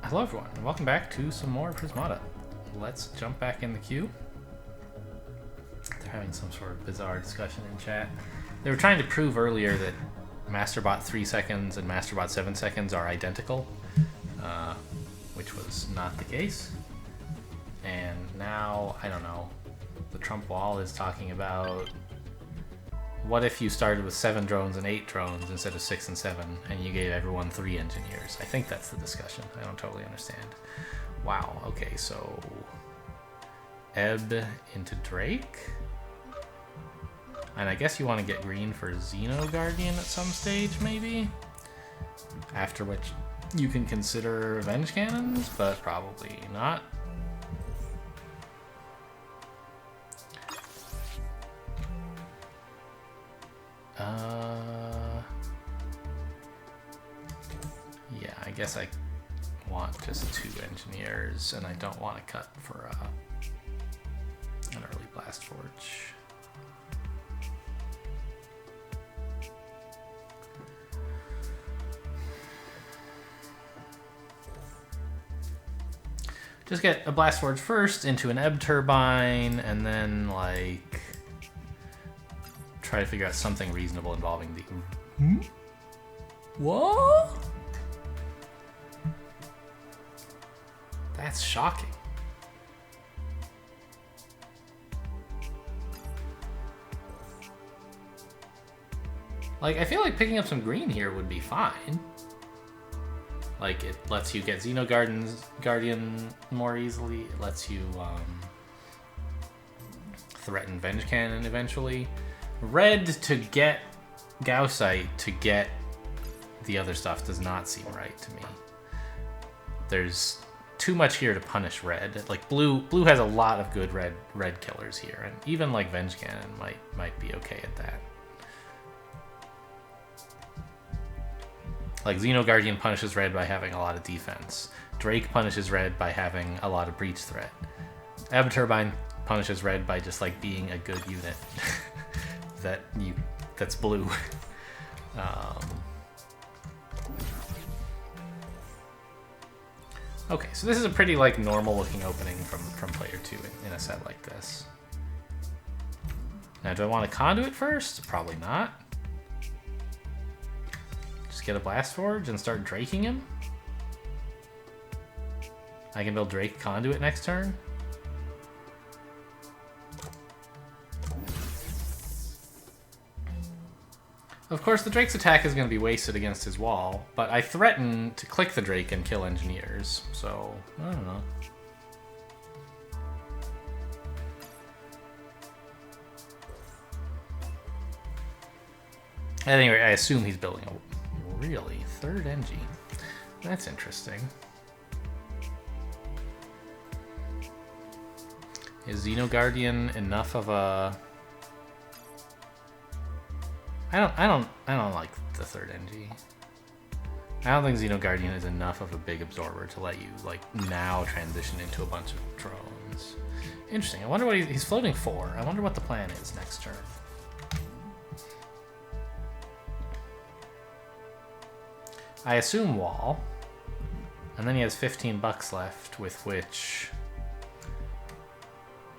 Hello everyone, and welcome back to some more Prismata. Let's jump back in the queue. They're having some sort of bizarre discussion in chat. They were trying to prove earlier that MasterBot 3 seconds and MasterBot 7 seconds are identical, which was not the case. And now, I don't know, the Trump wall is talking about what if you started with 7 drones and 8 drones instead of 6 and 7, and you gave everyone 3 engineers? I think that's the discussion. I don't totally understand. Wow, okay, so Ebb into Drake? And I guess you want to get green for Xeno Guardian at some stage, maybe? After which you can consider Venge Cannons, but probably not. Yeah, I guess I want just 2 engineers, and I don't want to cut for an early Blast Forge. Just get a Blast Forge first into an Ebb Turbine, and then, like, try to figure out something reasonable involving the... What? That's shocking. Like, I feel like picking up some green here would be fine. Like, it lets you get Xeno Guardian more easily. It lets you threaten Venge Cannon eventually. Red to get Gaussite to get the other stuff does not seem right to me. There's too much here to punish red. Like, blue has a lot of good red killers here, and even like Venge Cannon might be okay at that. Like, Xeno Guardian punishes red by having a lot of defense. Drake punishes red by having a lot of breach threat. Ebb Turbine punishes red by just like being a good unit that's blue. Okay, so this is a pretty like normal looking opening from player 2 in a set like this. Now, do I want to conduit first? Probably not. Just get a Blast Forge and start draking him. I can build Drake conduit next turn. Of course, the Drake's attack is going to be wasted against his wall, but I threaten to click the Drake and kill engineers, so I don't know. Anyway, I assume he's building a really 3rd Engie. That's interesting. Is Xeno Guardian enough of a... I don't like the 3rd Engie. I don't think Xeno Guardian is enough of a big absorber to let you like now transition into a bunch of drones. Interesting. I wonder what he's floating 4. I wonder what the plan is next turn. I assume wall, and then he has 15 bucks left, with which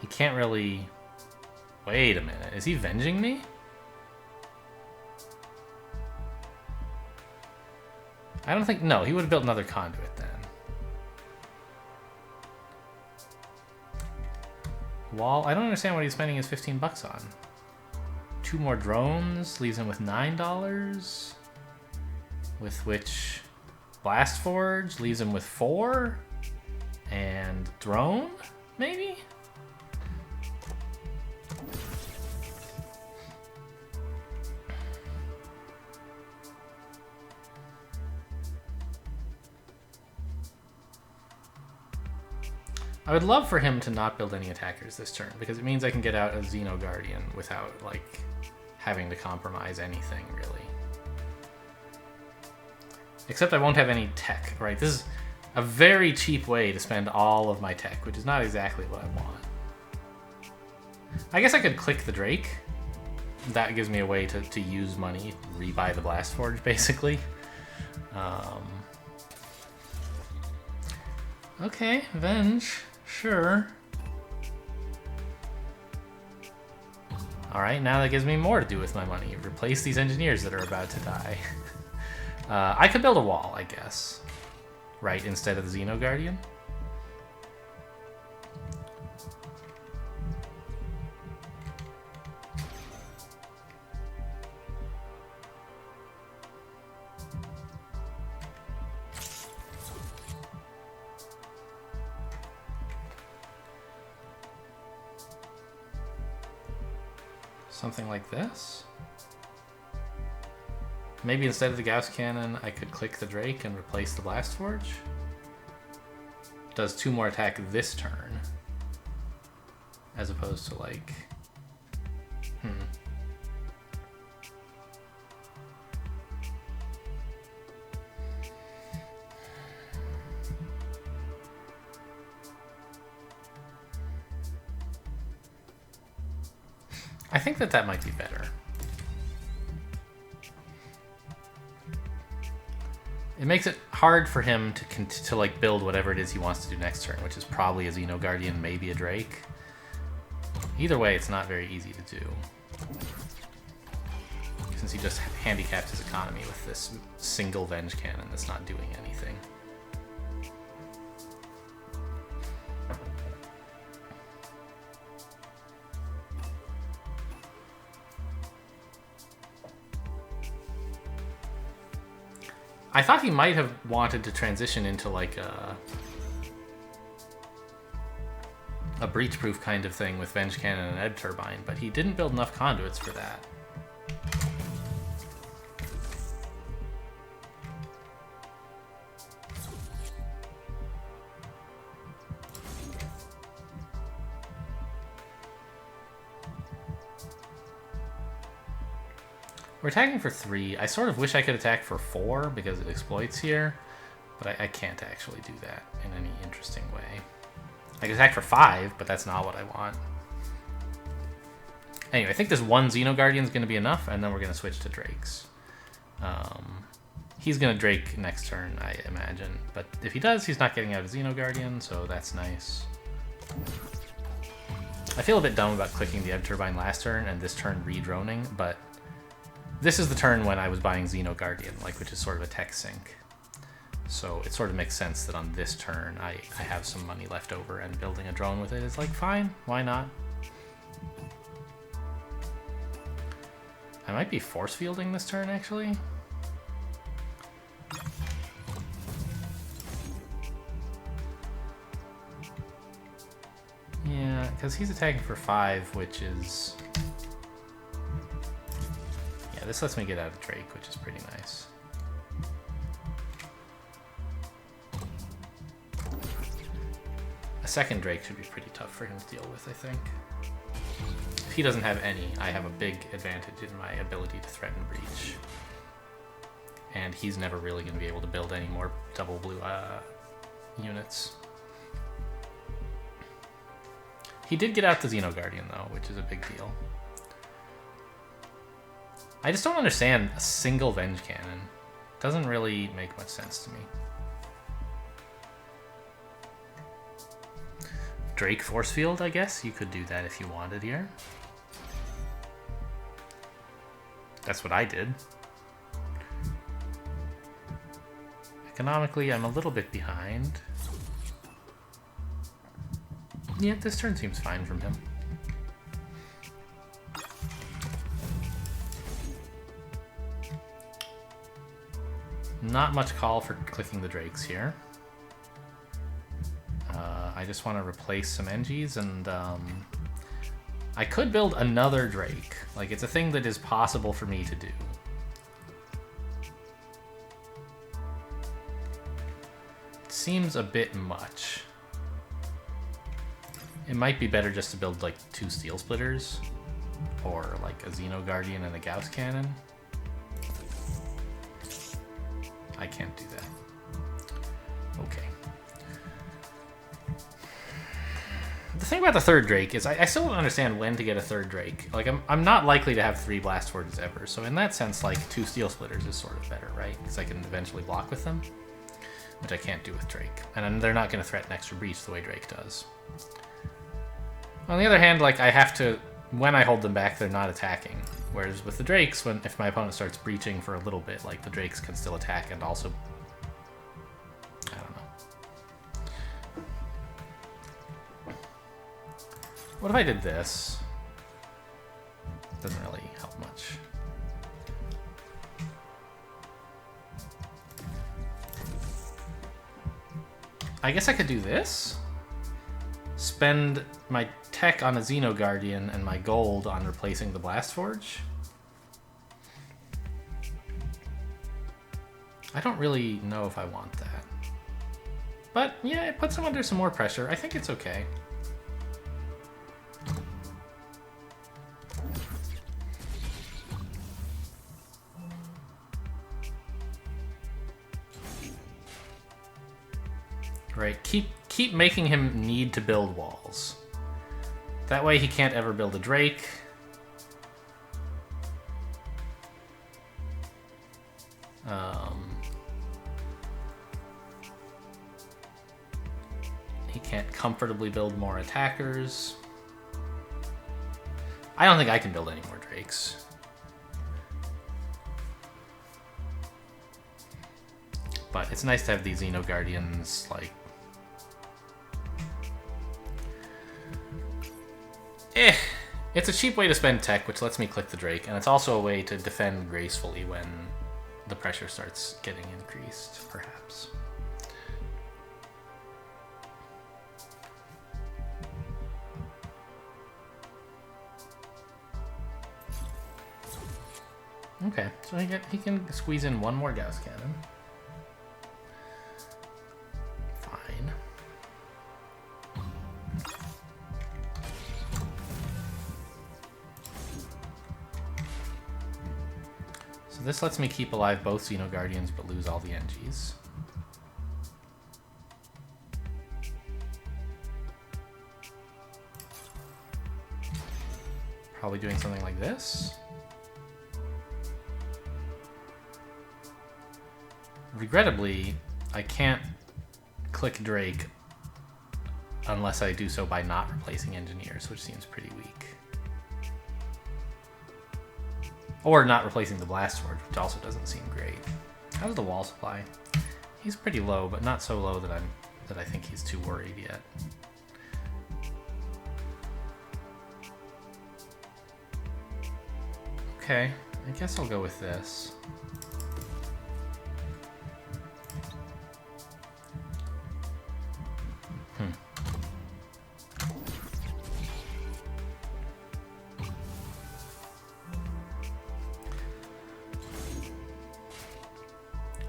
he can't really... Wait a minute, is he venging me? I don't think... No, he would have built another conduit then. Wall, I don't understand what he's spending his 15 bucks on. 2 more drones leaves him with $9. With which Blast Forge leaves him with 4. And drone, maybe? I would love for him to not build any attackers this turn, because it means I can get out a Xeno Guardian without, like, having to compromise anything, really. Except I won't have any tech, right? This is a very cheap way to spend all of my tech, which is not exactly what I want. I guess I could click the Drake. That gives me a way to use money, rebuy the Blast Forge, basically. Okay, Venge. Sure. Alright, now that gives me more to do with my money. Replace these engineers that are about to die. I could build a wall, I guess. Right, instead of the Xeno Guardian. Something like this. Maybe instead of the Gauss Cannon, I could click the Drake and replace the Blast Forge. Does 2 more attack this turn. As opposed to like... I think that might be better. It makes it hard for him to like build whatever it is he wants to do next turn, which is probably a Xeno Guardian, maybe a Drake. Either way, it's not very easy to do. Since he just handicapped his economy with this single Venge Cannon that's not doing anything. I thought he might have wanted to transition into like a breach-proof kind of thing with Venge Cannon and Ebb Turbine, but he didn't build enough conduits for that. We're attacking for 3. I sort of wish I could attack for 4 because it exploits here, but I can't actually do that in any interesting way. I can attack for 5, but that's not what I want. Anyway, I think this one Xeno Guardian is going to be enough, and then we're going to switch to Drakes. He's going to Drake next turn, I imagine, but if he does, he's not getting out a Xeno Guardian, so that's nice. I feel a bit dumb about clicking the Ebb Turbine last turn and this turn re-droning, but this is the turn when I was buying Xeno Guardian, like, which is sort of a tech sink. So it sort of makes sense that on this turn I have some money left over, and building a drone with it is like, fine, why not? I might be force fielding this turn, actually. Yeah, because he's attacking for 5, which is... Yeah, this lets me get out of Drake, which is pretty nice. A second Drake should be pretty tough for him to deal with, I think. If he doesn't have any, I have a big advantage in my ability to threaten breach. And he's never really going to be able to build any more double blue units. He did get out the Xeno Guardian, though, which is a big deal. I just don't understand a single Venge Cannon. Doesn't really make much sense to me. Drake Force Field, I guess? You could do that if you wanted here. That's what I did. Economically, I'm a little bit behind. Yeah, this turn seems fine from him. Not much call for clicking the Drakes here. I just want to replace some Engies, and I could build another Drake. Like, it's a thing that is possible for me to do. It seems a bit much. It might be better just to build like 2 Steel Splitters, or like a Xeno Guardian and a Gauss Cannon. I can't do that. Okay. The thing about the third Drake is I still don't understand when to get a third Drake. Like, I'm not likely to have 3 Blast Forges ever, so in that sense, like, 2 Steel Splitters is sort of better, right? Because I can eventually block with them. which I can't do with Drake. And they're not going to threaten extra breach the way Drake does. On the other hand, like, I have to... When I hold them back, they're not attacking. Whereas with the Drakes, if my opponent starts breaching for a little bit, like, the Drakes can still attack and also... I don't know. What if I did this? Doesn't really help much. I guess I could do this? Spend my tech on a Xeno Guardian and my gold on replacing the Blast Forge? I don't really know if I want that. But yeah, it puts him under some more pressure. I think it's okay. Right, keep making him need to build walls. That way he can't ever build a Drake. He can't comfortably build more attackers. I don't think I can build any more Drakes. But it's nice to have these Xeno Guardians, like... It's a cheap way to spend tech, which lets me click the Drake, and it's also a way to defend gracefully when the pressure starts getting increased, perhaps. Okay, so he can squeeze in one more Gauss Cannon. Fine. So this lets me keep alive both Xeno Guardians but lose all the NGs. Probably doing something like this. Regrettably, I can't click Drake unless I do so by not replacing engineers, which seems pretty weak. Or not replacing the Blast Forge, which also doesn't seem great. How's the wall supply? He's pretty low, but not so low that I think he's too worried yet. Okay, I guess I'll go with this.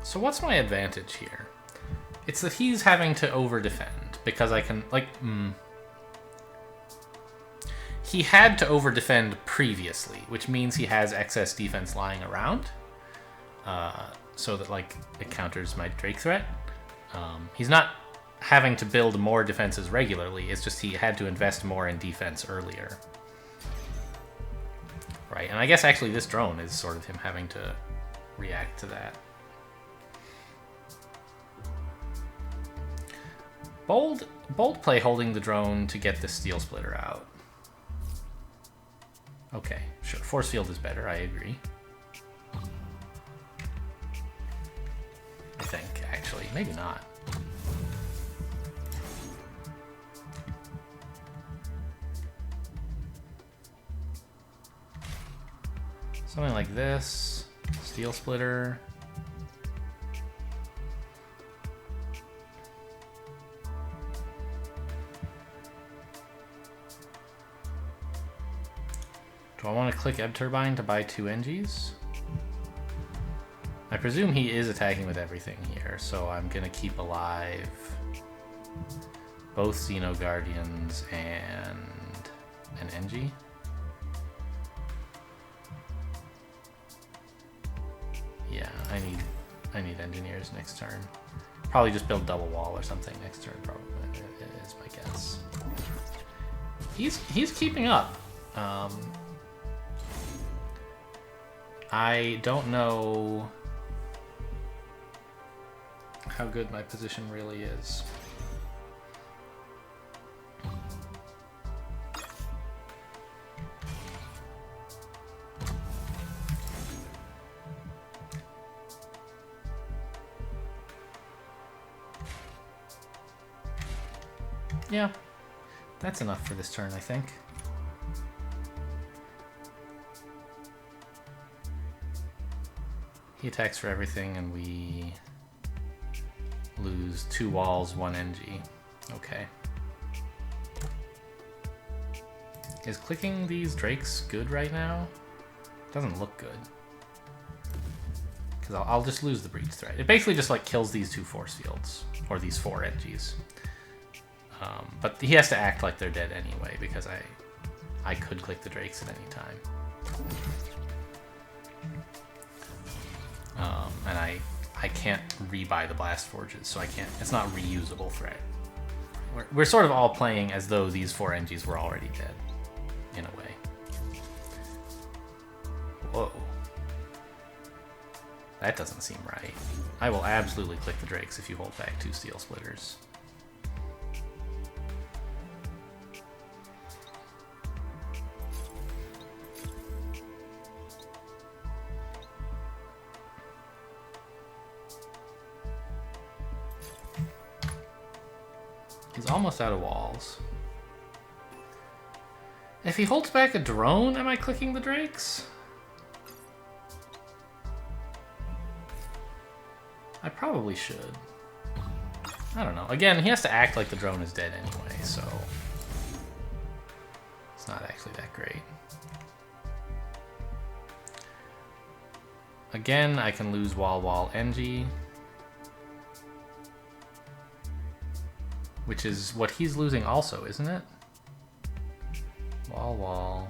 So what's my advantage here? It's that he's having to over-defend, because I can, like, He had to over-defend previously, which means he has excess defense lying around, so that, like, it counters my Drake threat. He's not having to build more defenses regularly, it's just he had to invest more in defense earlier. Right, and I guess actually this drone is sort of him having to react to that. Bold play holding the drone to get the Steel Splitter out. Okay, sure. Force Field is better, I agree. I think, actually. Maybe not. Something like this. Steel Splitter. Do I want to click Ebb Turbine to buy 2 NGs? I presume he is attacking with everything here, so I'm going to keep alive both Xeno Guardians and an NG. Yeah, I need engineers next turn. Probably just build double wall or something next turn, probably, is my guess. He's keeping up. I don't know. how good my position really is. Yeah, that's enough for this turn, I think. He attacks for everything, and we lose 2 walls, 1 NG. Okay. Is clicking these drakes good right now? Doesn't look good. Because I'll just lose the breach threat. It basically just like kills these 2 force fields, or these 4 NGs. But he has to act like they're dead anyway, because I could click the drakes at any time. And I can't rebuy the blast forges, so I can't. It's not reusable threat. We're sort of all playing as though these 4 NGs were already dead, in a way. Whoa. That doesn't seem right. I will absolutely click the drakes if you hold back 2 steel splitters. He's almost out of walls. If he holds back a drone, am I clicking the drakes? I probably should. I don't know. Again, he has to act like the drone is dead anyway, so it's not actually that great. Again, I can lose wall NG, which is what he's losing also, isn't it? Wall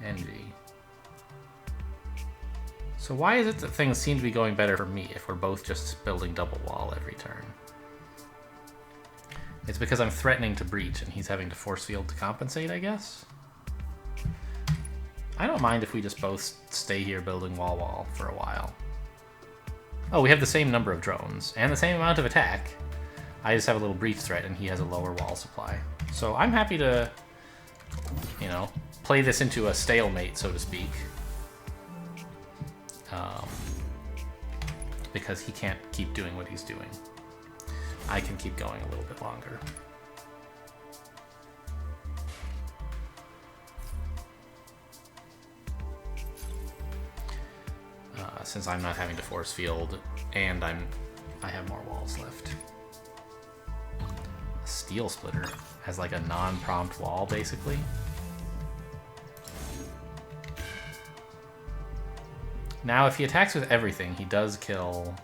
NG. So why is it that things seem to be going better for me if we're both just building double wall every turn? It's because I'm threatening to breach and he's having to force field to compensate, I guess? I don't mind if we just both stay here building wall for a while. Oh, we have the same number of drones and the same amount of attack. I just have a little breach threat and he has a lower wall supply. So I'm happy to, you know, play this into a stalemate, so to speak. Because he can't keep doing what he's doing. I can keep going a little bit longer. Since I'm not having to force field and I have more walls left. A steel splitter has like a non-prompt wall, basically. Now, if he attacks with everything, he does kill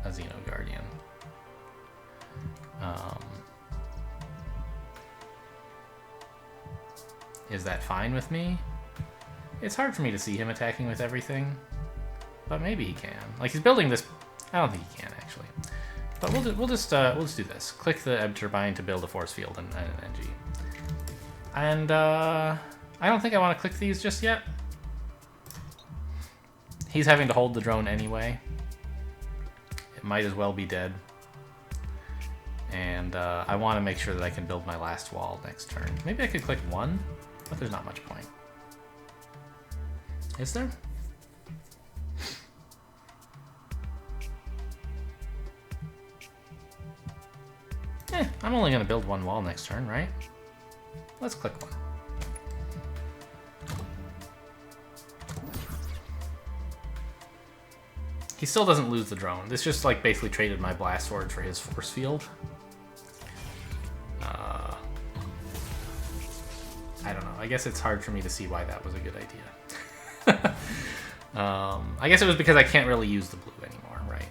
a Xeno Guardian. Is that fine with me? It's hard for me to see him attacking with everything, but maybe he can. Like, he's building this. I don't think he can actually, but we'll just do this. Click the Ebb Turbine to build a force field and an NG. And I don't think I want to click these just yet. He's having to hold the drone anyway. It might as well be dead. And I want to make sure that I can build my last wall next turn. Maybe I could click 1, but there's not much point. Is there? I'm only going to build 1 wall next turn, right? Let's click 1. He still doesn't lose the drone. This just like basically traded my blast sword for his force field. I don't know. I guess it's hard for me to see why that was a good idea. I guess it was because I can't really use the blue anymore, right?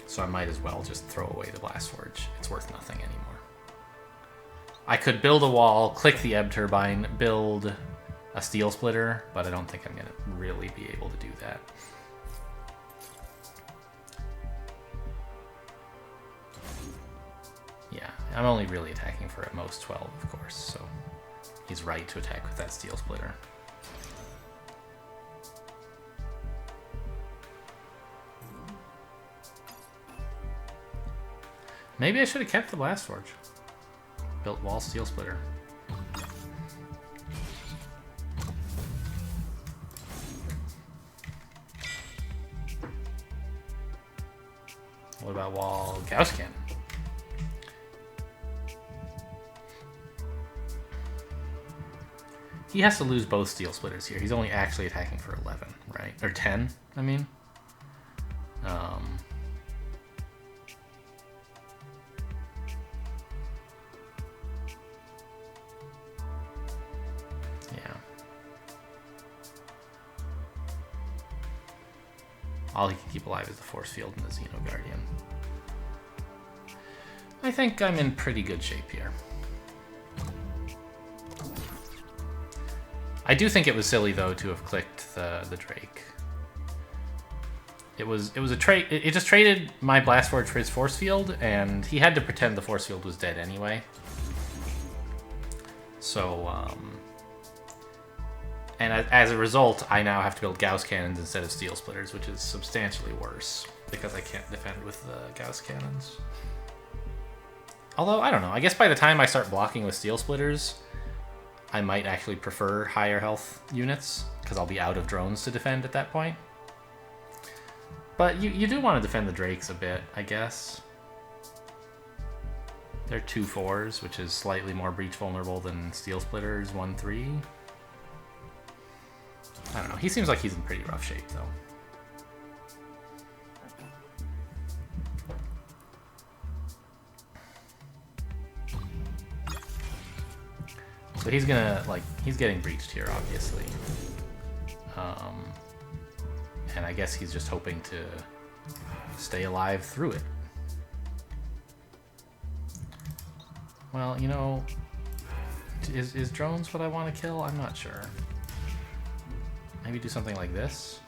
So I might as well just throw away the blast forge. It's worth nothing anymore. I could build a wall, click the Ebb Turbine, build a steel splitter, but I don't think I'm going to really be able to do that. Yeah, I'm only really attacking for at most 12, of course, so he's right to attack with that steel splitter. Maybe I should have kept the Blast Forge. Built Wall Steel Splitter. What about Wall Gauss Cannon? He has to lose both Steel Splitters here. He's only actually attacking for 11, right? Or 10, I mean. Yeah. All he can keep alive is the Force Field and the Xeno Guardian. I think I'm in pretty good shape here. I do think it was silly though to have clicked the Drake. It was a trade. It just traded my Blast Forge for his Force Field, and he had to pretend the Force Field was dead anyway. So, and as a result, I now have to build Gauss Cannons instead of Steel Splitters, which is substantially worse because I can't defend with the Gauss Cannons. Although I don't know. I guess by the time I start blocking with Steel Splitters, I might actually prefer higher health units, because I'll be out of drones to defend at that point. But you do want to defend the Drakes a bit, I guess. They're 2/4s, which is slightly more breach vulnerable than Steel Splitters 1/3. I don't know. He seems like he's in pretty rough shape, though. So he's gonna, like, he's getting breached here, obviously. And I guess he's just hoping to stay alive through it. Well, you know, is drones what I want to kill? I'm not sure. Maybe do something like this.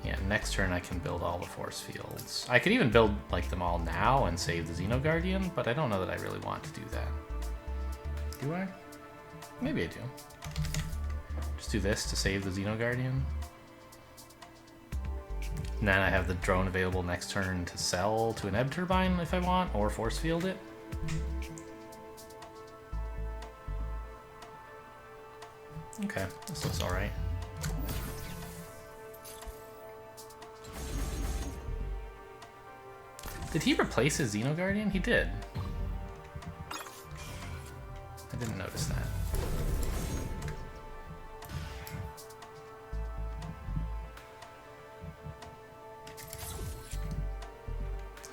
Yeah, next turn I can build all the force fields. I could even build like them all now and save the Xeno Guardian, but I don't know that I really want to do that. Do I? Maybe I do. Just do this to save the Xeno Guardian. And then I have the drone available next turn to sell to an Ebb Turbine if I want, or force field it. Okay, this looks alright. Did he replace his Xeno Guardian? He did. I didn't notice that.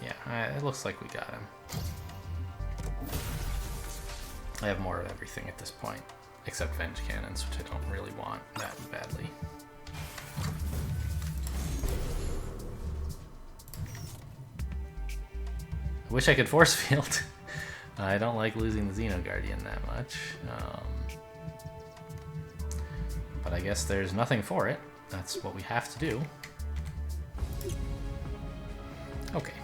Yeah, it looks like we got him. I have more of everything at this point, except Venge Cannons, which I don't really want that badly. I wish I could force field. I don't like losing the Xeno Guardian that much. But I guess there's nothing for it. That's what we have to do. Okay.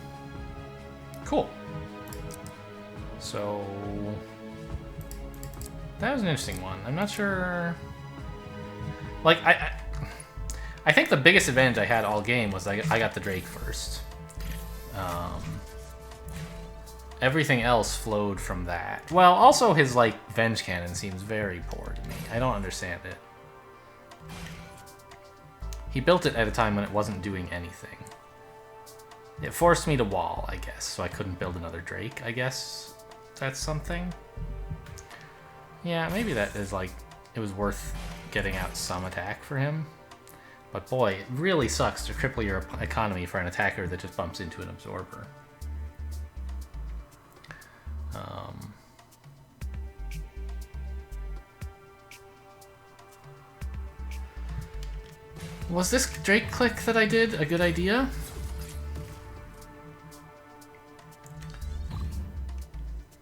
Cool. So that was an interesting one. I'm not sure. Like I think the biggest advantage I had all game was I got the Drake first. Everything else flowed from that. Well, also his like Venge Cannon seems very poor to me. I don't understand it. He built it at a time when it wasn't doing anything. It forced me to wall, I guess, so I couldn't build another Drake, I guess. That's something. Yeah, maybe that is like, it was worth getting out some attack for him. But boy, it really sucks to cripple your economy for an attacker that just bumps into an absorber. Was this Drake click that I did a good idea?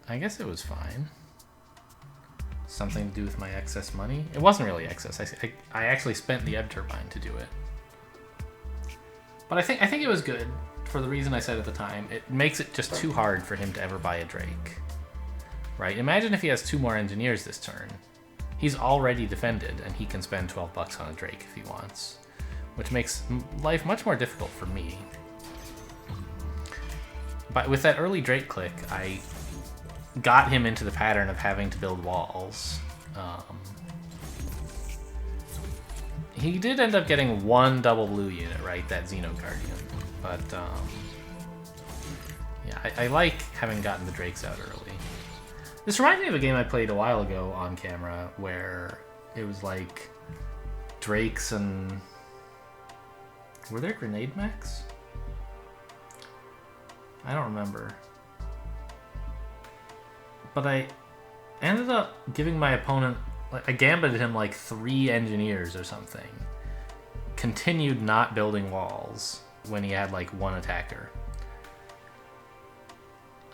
I guess it was fine. Something to do with my excess money? It wasn't really excess. I actually spent the Ebb Turbine to do it. But I think it was good for the reason I said at the time. It makes it just too hard for him to ever buy a Drake. Right? Imagine if he has 2 more engineers this turn. he's already defended, and he can spend 12 bucks on a Drake if he wants, which makes life much more difficult for me. But with that early Drake click, I got him into the pattern of having to build walls. He did end up getting one double blue unit, right? That Xeno Guardian. But, yeah, I like having gotten the Drakes out early. This reminds me of a game I played a while ago on camera where it was like Drakes and... Were there grenade mechs? I don't remember. But I ended up giving my opponent... I gambited him like 3 engineers or something. Continued not building walls when he had like 1 attacker.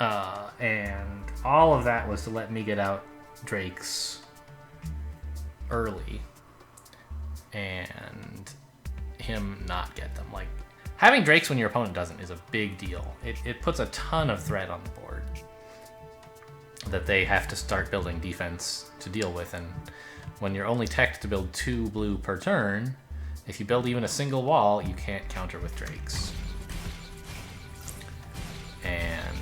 And all of that was to let me get out Drakes early. And him not get them. Like, having Drakes when your opponent doesn't is a big deal. It puts a ton of threat on the board that they have to start building defense to deal with, and when you're only teched to build 2 blue per turn, if you build even a single wall, you can't counter with Drakes. And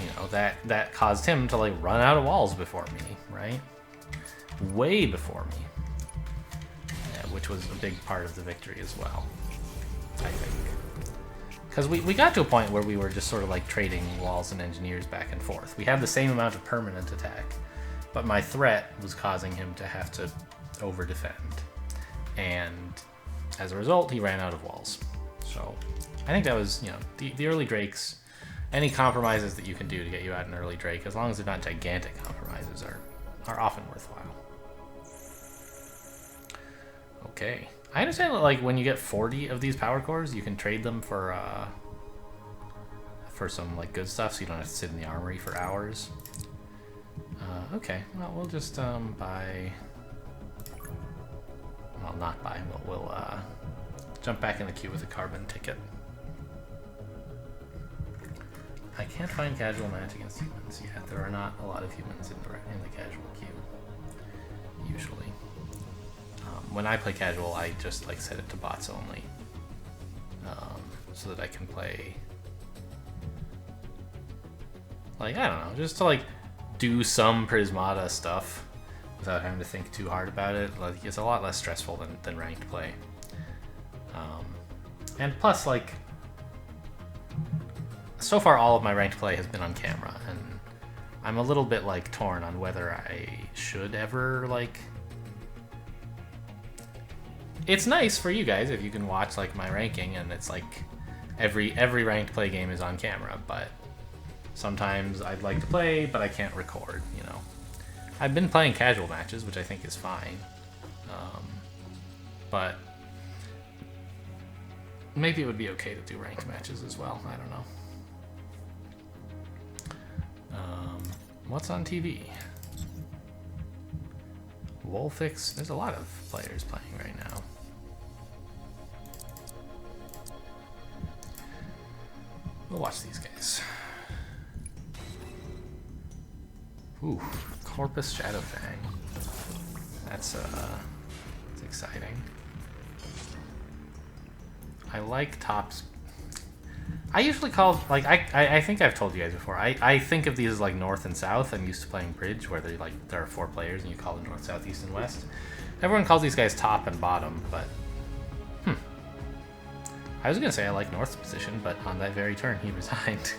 you know, that caused him to like run out of walls before me, right? Way before me. Yeah, which was a big part of the victory as well, I think. Because we got to a point where we were just sort of like trading walls and engineers back and forth. We had the same amount of permanent attack, but my threat was causing him to have to over-defend. And as a result, he ran out of walls. So I think that was, you know, the early Drakes, any compromises that you can do to get you out an early Drake, as long as they're not gigantic compromises, are often worthwhile. Okay. I understand that, like, when you get 40 of these power cores, you can trade them for some, like, good stuff, so you don't have to sit in the armory for hours. Okay, well, we'll just, buy... Well, not buy, we'll jump back in the queue with a carbon ticket. I can't find casual match against humans yet. There are not a lot of humans in the casual queue, usually. When I play casual, I just like set it to bots only, so that I can play, like, I don't know, just to like do some Prismata stuff without having to think too hard about it. Like, it's a lot less stressful than ranked play. And plus, like, so far all of my ranked play has been on camera, and I'm a little bit like torn on whether I should ever like... It's nice for you guys if you can watch like my ranking, and it's like every ranked play game is on camera, but sometimes I'd like to play, but I can't record, you know. I've been playing casual matches, which I think is fine, but maybe it would be okay to do ranked matches as well. I don't know. What's on TV? Wolfix. There's a lot of players playing right now. We'll watch these guys. Ooh, Corpus Shadowfang. That's exciting. I like tops. I usually call, like, I think I've told you guys before, I think of these as like north and south. I'm used to playing bridge where they like there are 4 players and you call them north, south, east, and west. Everyone calls these guys top and bottom, but I was gonna say I like North's position, but on that very turn he resigned.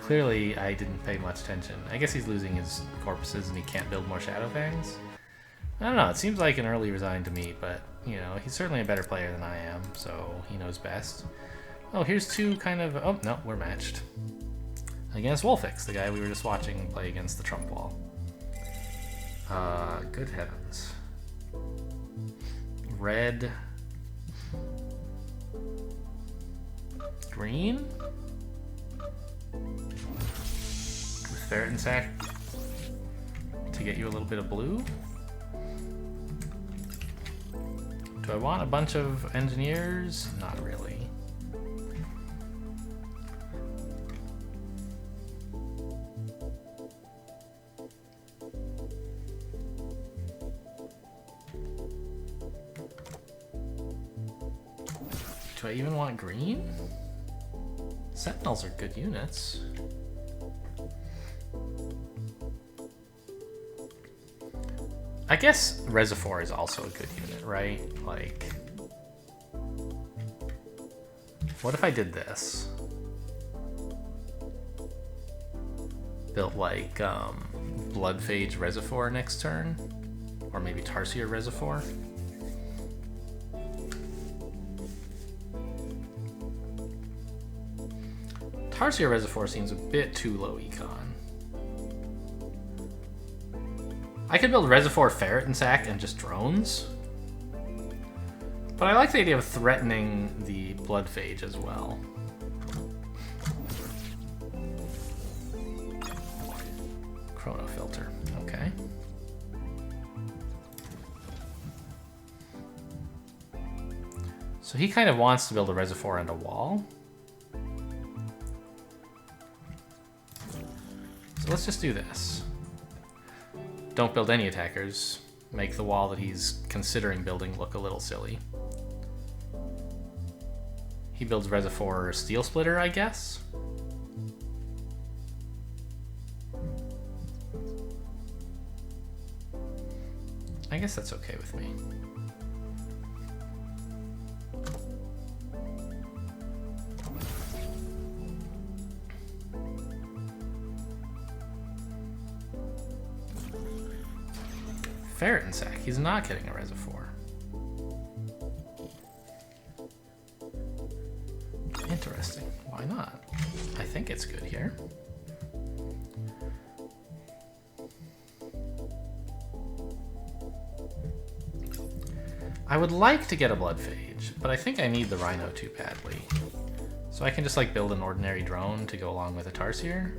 Clearly I didn't pay much attention. I guess he's losing his corpuses and he can't build more Shadowfangs. I don't know, it seems like an early resign to me, but you know, he's certainly a better player than I am, so he knows best. Oh, here's 2 kind of... Oh, no, we're matched. Against Wolfix, the guy we were just watching play against the Trump wall. Good heavens. Red. Green? With Ferret and Sack to get you a little bit of blue? Do I want a bunch of engineers? Not really. Do I even want green? Sentinels are good units. I guess Reservoir is also a good unit, right? Like, what if I did this? Built like Bloodphage Reservoir next turn, or maybe Tarsier Reservoir. Tarsier Reservoir seems a bit too low econ. I could build Reservoir Ferret and Sack and just drones. But I like the idea of threatening the Bloodphage as well. Chrono Filter, okay. So he kind of wants to build a Reservoir and a wall. So let's just do this. Don't build any attackers. Make the wall that he's considering building look a little silly. He builds Reservoir Steel Splitter, I guess? I guess that's okay with me. Ferret and Sack. He's not getting a Reservoir. Interesting. Why not? I think it's good here. I would like to get a Bloodphage, but I think I need the Rhino too badly. So I can just like build an ordinary drone to go along with a Tarsier.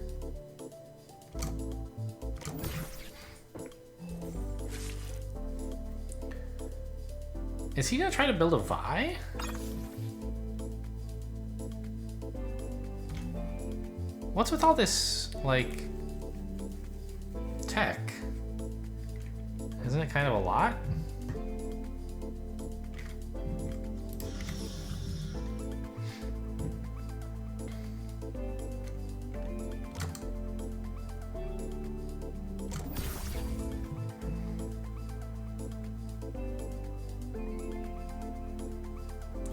Is he gonna try to build a Vi? What's with all this, like, tech? Isn't it kind of a lot?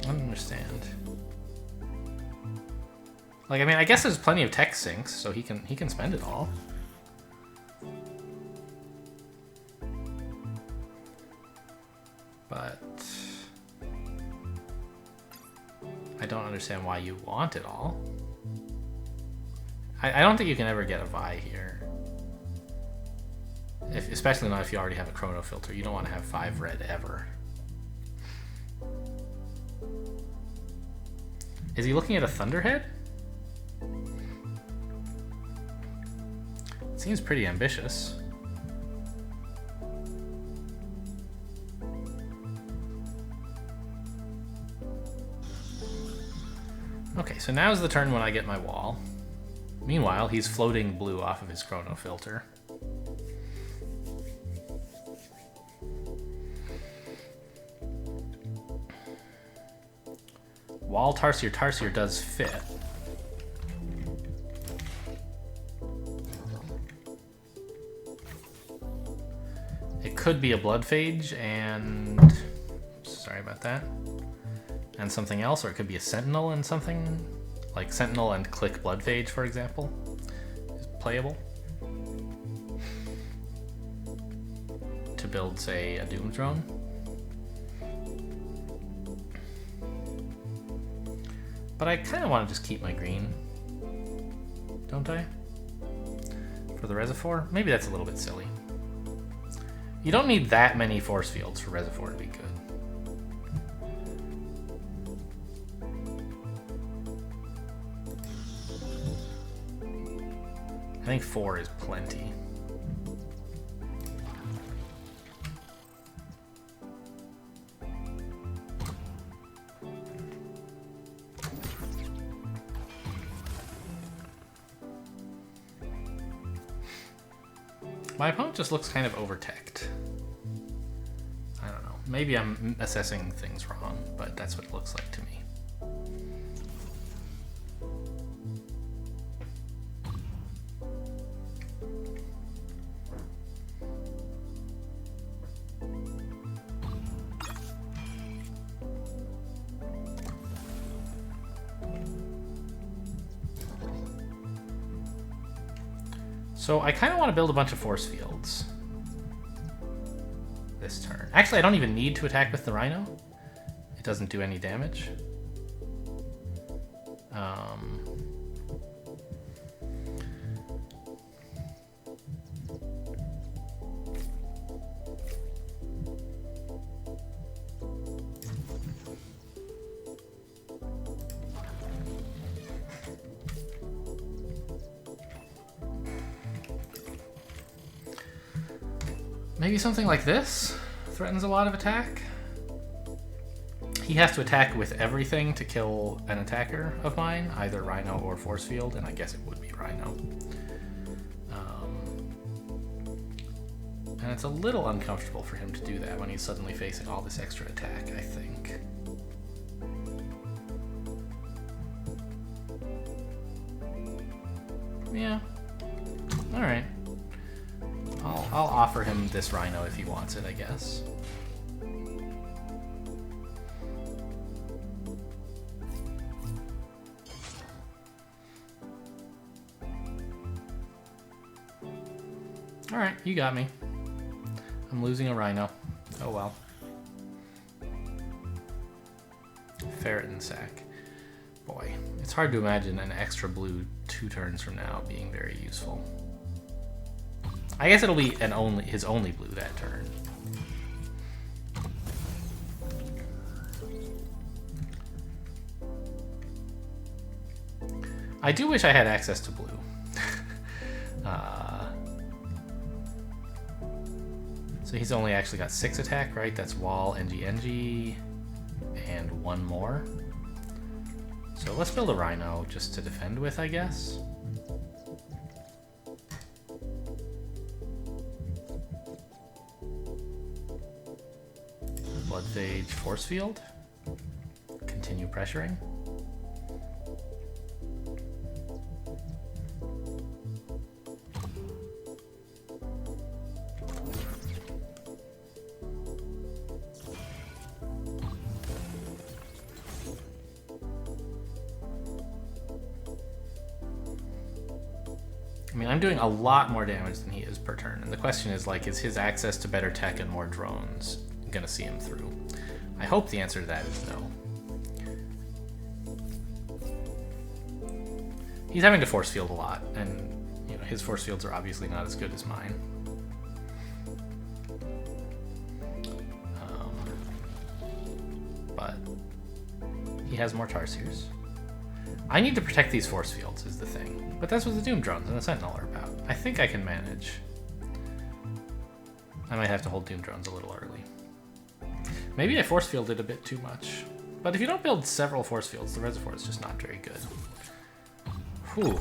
I don't understand. Like, I mean, I guess there's plenty of tech sinks, so he can spend it all. But I don't understand why you want it all. I don't think you can ever get a Vi here. Especially not if you already have a Chrono Filter. You don't want to have 5 red ever. Is he looking at a Thunderhead? Seems pretty ambitious. Okay, so now's the turn when I get my wall. Meanwhile, he's floating blue off of his Chrono Filter. Wall Tarsier. Tarsier does fit. It could be a Bloodphage and... sorry about that. And something else, or it could be a Sentinel and something. Like Sentinel and click Bloodphage, for example, is playable. To build, say, a Doom Drone. But I kind of want to just keep my green, don't I? For the Reservoir? Maybe that's a little bit silly. You don't need that many force fields for Reservoir to be good. I think 4 is plenty. My opponent just looks kind of over-teched. I don't know. Maybe I'm assessing things wrong, but that's what it looks like to me. So I kind of want to build a bunch of force fields this turn. Actually, I don't even need to attack with the Rhino. It doesn't do any damage. Maybe something like this threatens a lot of attack. He has to attack with everything to kill an attacker of mine, either Rhino or Force Field, and I guess it would be Rhino. And it's a little uncomfortable for him to do that when he's suddenly facing all this extra attack, I think. Yeah. Alright. I'll offer him this Rhino if he wants it, I guess. Alright, you got me. I'm losing a Rhino. Oh well. Ferret and Sack. Boy, it's hard to imagine an extra blue 2 turns from now being very useful. I guess it'll be his only blue that turn. I do wish I had access to blue. So he's only actually got 6 attack, right? That's Wall, NG, and 1 more. So let's build a Rhino just to defend with, I guess. Blood Phage, Force Field. Continue pressuring. I mean, I'm doing a lot more damage than he is per turn, and the question is, like, is his access to better tech and more drones gonna see him through? I hope the answer to that is no. He's having to force field a lot, and you know his force fields are obviously not as good as mine. But he has more Tarsiers. I need to protect these force fields is the thing, but that's what the Doom Drones and the Sentinel are about. I think I can manage. I might have to hold Doom Drones a little early. Maybe I force fielded a bit too much. But if you don't build several force fields, the reservoir is just not very good. Whew.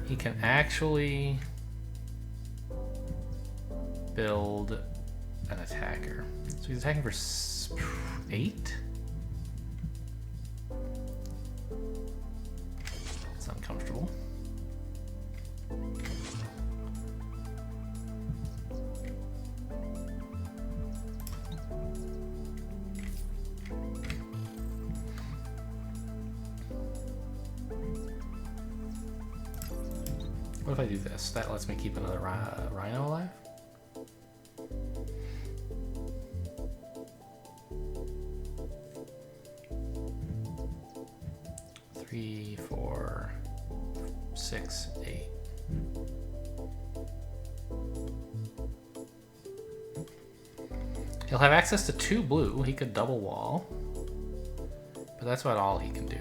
He can actually build an attacker. So he's attacking for 8? It's uncomfortable. What if I do this? That lets me keep another Rhino alive? Three, 4, 6, 8. He'll have access to 2 blue. He could double wall. But that's about all he can do.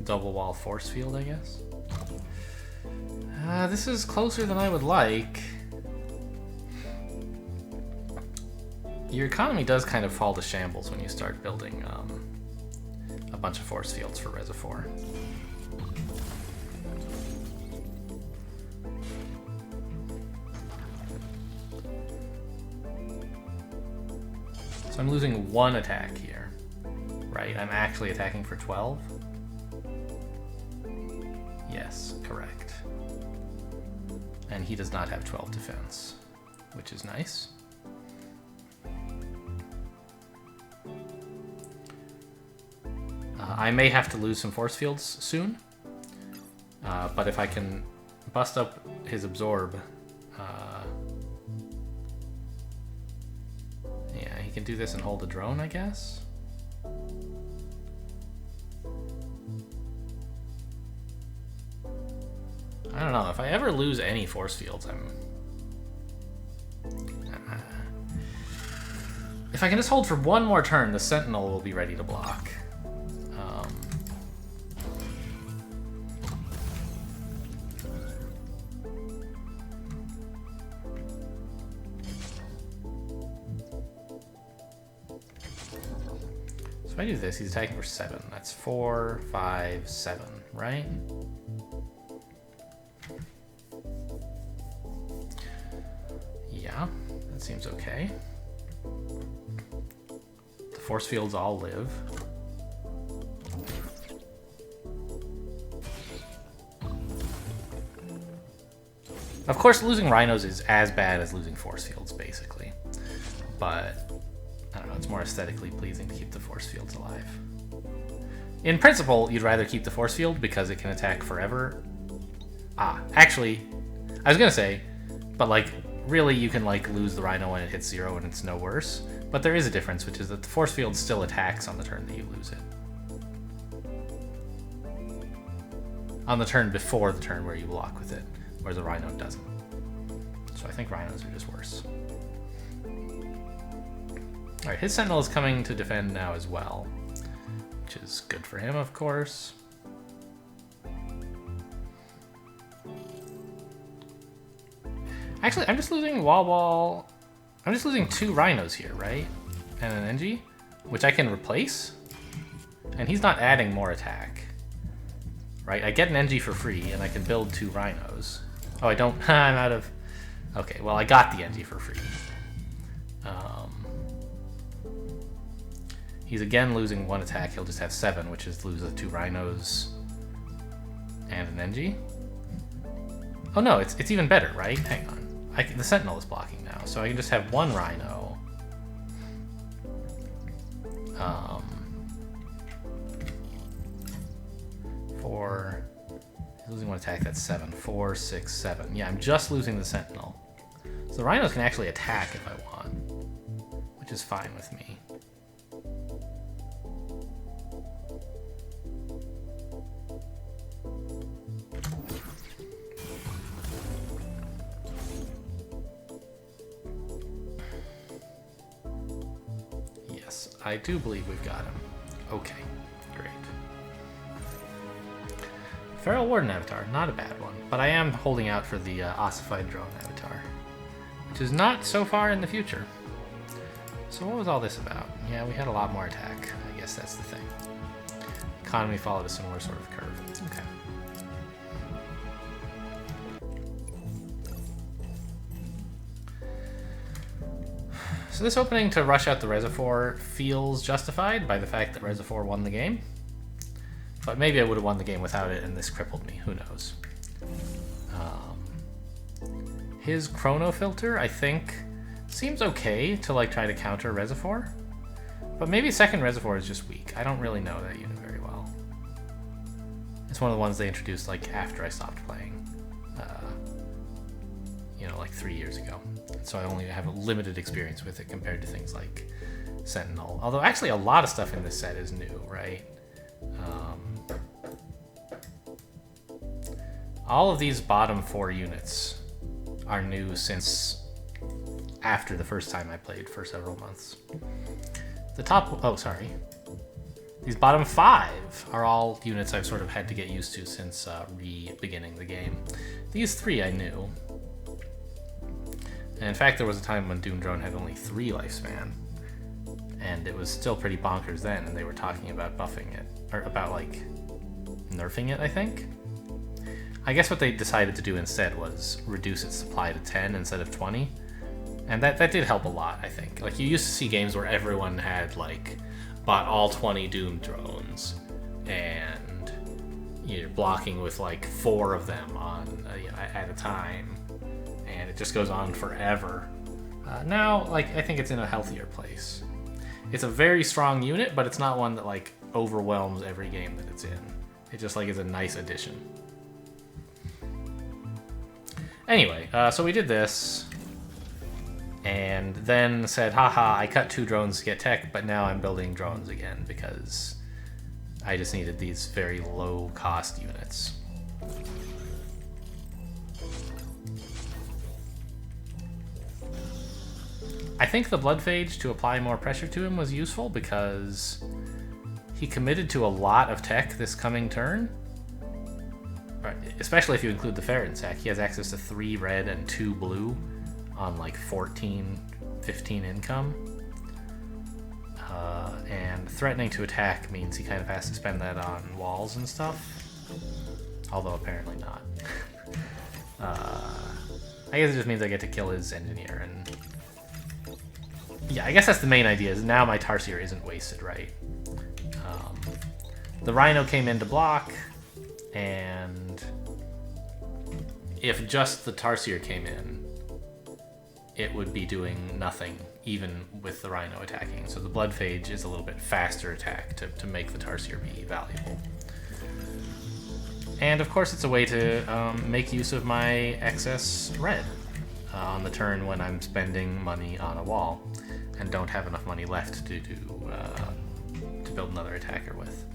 Double wall force field, I guess. This is closer than I would like. Your economy does kind of fall to shambles when you start building a bunch of force fields for Reservoir. So I'm losing 1 attack here, right? I'm actually attacking for 12. Yes, correct. And he does not have 12 defense, which is nice. I may have to lose some force fields soon, but if I can bust up his absorb, yeah, he can do this and hold a drone, I guess. I don't know, if I ever lose any force fields, if I can just hold for one more turn, the Sentinel will be ready to block. So if I do this, he's attacking for 7. That's 4, 5, 7, right? Yeah, that seems okay. The force fields all live. Of course, losing rhinos is as bad as losing force fields, basically. But, I don't know, it's more aesthetically pleasing to keep the force fields alive. In principle, you'd rather keep the force field because it can attack forever. Actually, I was gonna say, but like, really you can like lose the rhino when it hits 0 and it's no worse. But there is a difference, which is that the force field still attacks on the turn that you lose it. On the turn before the turn where you block with it, whereas the rhino doesn't. So I think rhinos are just worse. Alright, his sentinel is coming to defend now as well, which is good for him, of course. Actually, I'm just losing wall. I'm just losing 2 rhinos here, right? And an NG, which I can replace. And he's not adding more attack. Right, I get an NG for free, and I can build 2 rhinos. Oh, I don't, I'm out of... Okay, well, I got the NG for free. He's again losing 1 attack, he'll just have 7, which is lose the 2 rhinos and an NG. Oh no, it's even better, right? Hang on. The Sentinel is blocking now, so I can just have 1 rhino. He's losing 1 attack, that's 7. 4, 6, 7. Yeah, I'm just losing the Sentinel. So the rhinos can actually attack if I want, which is fine with me. I do believe we've got him. Okay, great. Feral Warden avatar, not a bad one, but I am holding out for the ossified drone avatar, which is not so far in the future. So what was all this about? Yeah, we had a lot more attack. I guess that's the thing. Economy followed a similar sort of curve. Okay. So this opening to rush out the Reservoir feels justified by the fact that Reservoir won the game. But maybe I would have won the game without it and this crippled me, who knows. His Chrono Filter, I think, seems okay to like try to counter Reservoir. But maybe second Reservoir is just weak. I don't really know that unit very well. It's one of the ones they introduced like after I stopped playing. You know, like 3 years ago. So I only have a limited experience with it compared to things like Sentinel. Although actually a lot of stuff in this set is new, right? All of these bottom 4 units are new since after the first time I played for several months. The top, oh sorry. These bottom 5 are all units I've sort of had to get used to since re-beginning the game. These 3 I knew. And in fact, there was a time when Doom Drone had only 3 lifespan, and it was still pretty bonkers then, and they were talking about buffing it, or about, like, nerfing it, I think? I guess what they decided to do instead was reduce its supply to 10 instead of 20, and that did help a lot, I think. Like, you used to see games where everyone had, like, bought all 20 Doom Drones, and you're blocking with, like, 4 of them on, you know, at a time. And it just goes on forever. Now, like, I think it's in a healthier place. It's a very strong unit, but it's not one that, like, overwhelms every game that it's in. It just like is a nice addition. Anyway, so we did this, and then said, haha, I cut 2 drones to get tech, but now I'm building drones again because I just needed these very low cost units. I think the Blood Phage, to apply more pressure to him, was useful because he committed to a lot of tech this coming turn. Right, especially if you include the Ferret sack. He has access to 3 red and 2 blue on like 14, 15 income. And threatening to attack means he kind of has to spend that on walls and stuff. Although apparently not. I guess it just means I get to kill his engineer. And yeah, I guess that's the main idea, is now my Tarsier isn't wasted, right? The Rhino came in to block, and if just the Tarsier came in, it would be doing nothing, even with the Rhino attacking. So the Blood Phage is a little bit faster attack to make the Tarsier be valuable. And of course it's a way to make use of my excess red on the turn when I'm spending money on a wall and don't have enough money left to build another attacker with.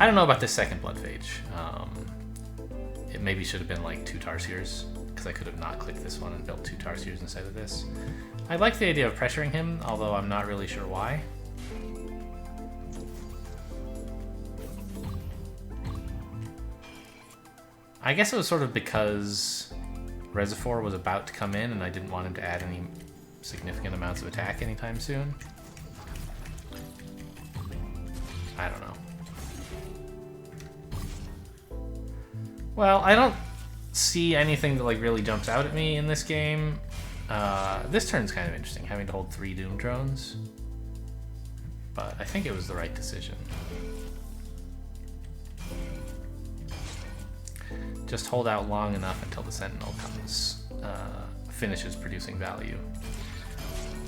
I don't know about this second Blood Phage. It maybe should have been like 2 Tarsiers, because I could have not clicked this one and built 2 Tarsiers instead of this. I like the idea of pressuring him, although I'm not really sure why. I guess it was sort of because Reservoir was about to come in and I didn't want him to add any significant amounts of attack anytime soon. I don't know. Well, I don't see anything that like really jumps out at me in this game. This turn's kind of interesting, having to hold 3 Doom drones. But I think it was the right decision. Just hold out long enough until the Sentinel comes, finishes producing value,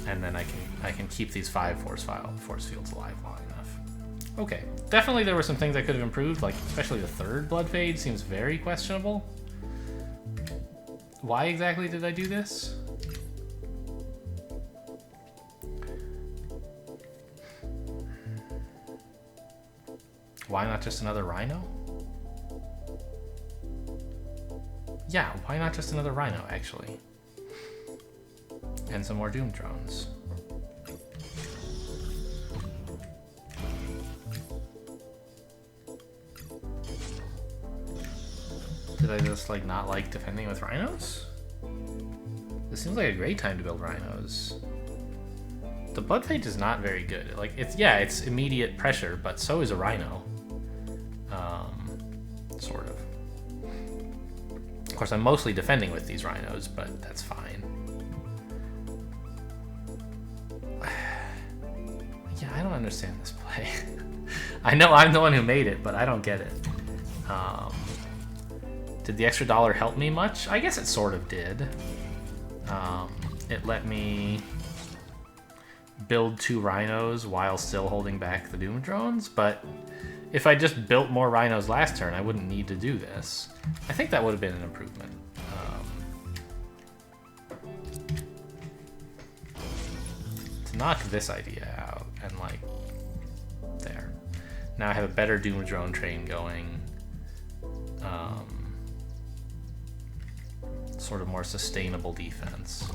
and then I can keep these 5 force fields alive long enough. Okay, definitely there were some things I could have improved, like especially the 3rd Blood Phage seems very questionable. Why exactly did I do this? Why not just another Rhino? Yeah, why not just another Rhino, actually? And some more Doom drones. Did I just, like, not like defending with Rhinos? This seems like a great time to build Rhinos. The Blood Phage is not very good. Like, it's immediate pressure, but so is a Rhino. Sort of. Of course, I'm mostly defending with these Rhinos, but that's fine. Yeah, I don't understand this play. I know I'm the one who made it, but I don't get it. Did the extra $1 help me much? I guess it sort of did. It let me build 2 Rhinos while still holding back the Doom drones, but if I just built more Rhinos last turn, I wouldn't need to do this. I think that would have been an improvement. To knock this idea out and like there. Now I have a better Doom drone train going. Sort of more sustainable defense.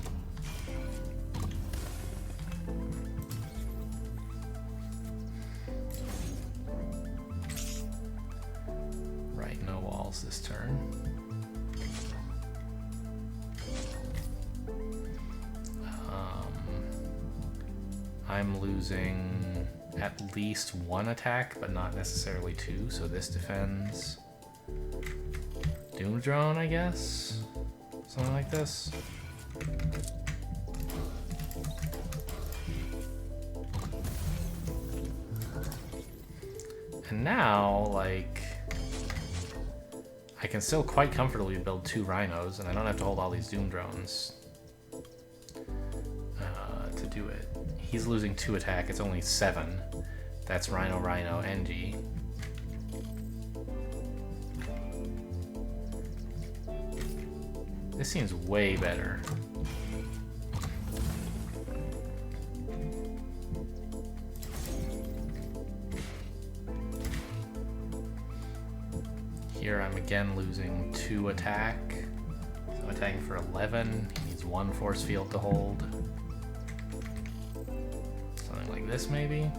Right, no walls this turn. I'm losing at least 1 attack, but not necessarily 2, so this defends. Doom drone, I guess? Something like this. And now, like, I can still quite comfortably build 2 Rhinos, and I don't have to hold all these Doom drones to do it. He's losing 2 attack. It's only 7. That's Rhino, Rhino, NG. This seems way better. Here I'm again losing 2 attack. So I'm attacking for 11. He needs 1 force field to hold. Something like this maybe.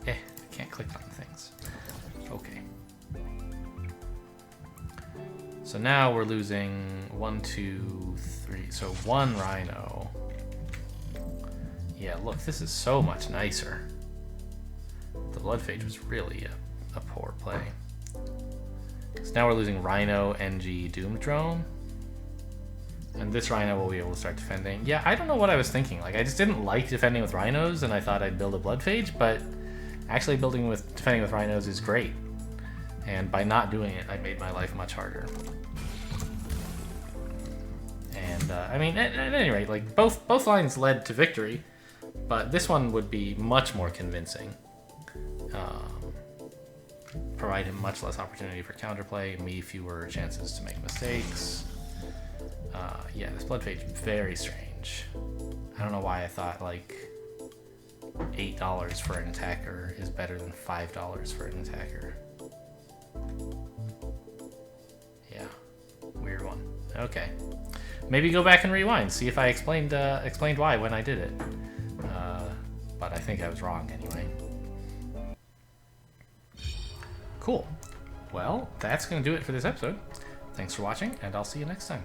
I can't click on things. Okay. So now we're losing 1, 2, 3. So 1 Rhino. Yeah, look, this is so much nicer. The Blood Phage was really a poor play. So now we're losing Rhino, NG, Doom Drone. And this Rhino will be able to start defending. Yeah, I don't know what I was thinking. Like, I just didn't like defending with Rhinos, and I thought I'd build a Blood Phage, but actually defending with Rhinos is great. And by not doing it, I made my life much harder. And, I mean, at any rate, like, both lines led to victory, but this one would be much more convincing. Provide him much less opportunity for counterplay, me fewer chances to make mistakes. Yeah, this Blood Phage, very strange. I don't know why I thought, like, $8 for an attacker is better than $5 for an attacker. Yeah, weird one. Okay. Maybe go back and rewind, see if I explained why when I did it. But I think I was wrong anyway. Cool. Well, that's going to do it for this episode. Thanks for watching, and I'll see you next time.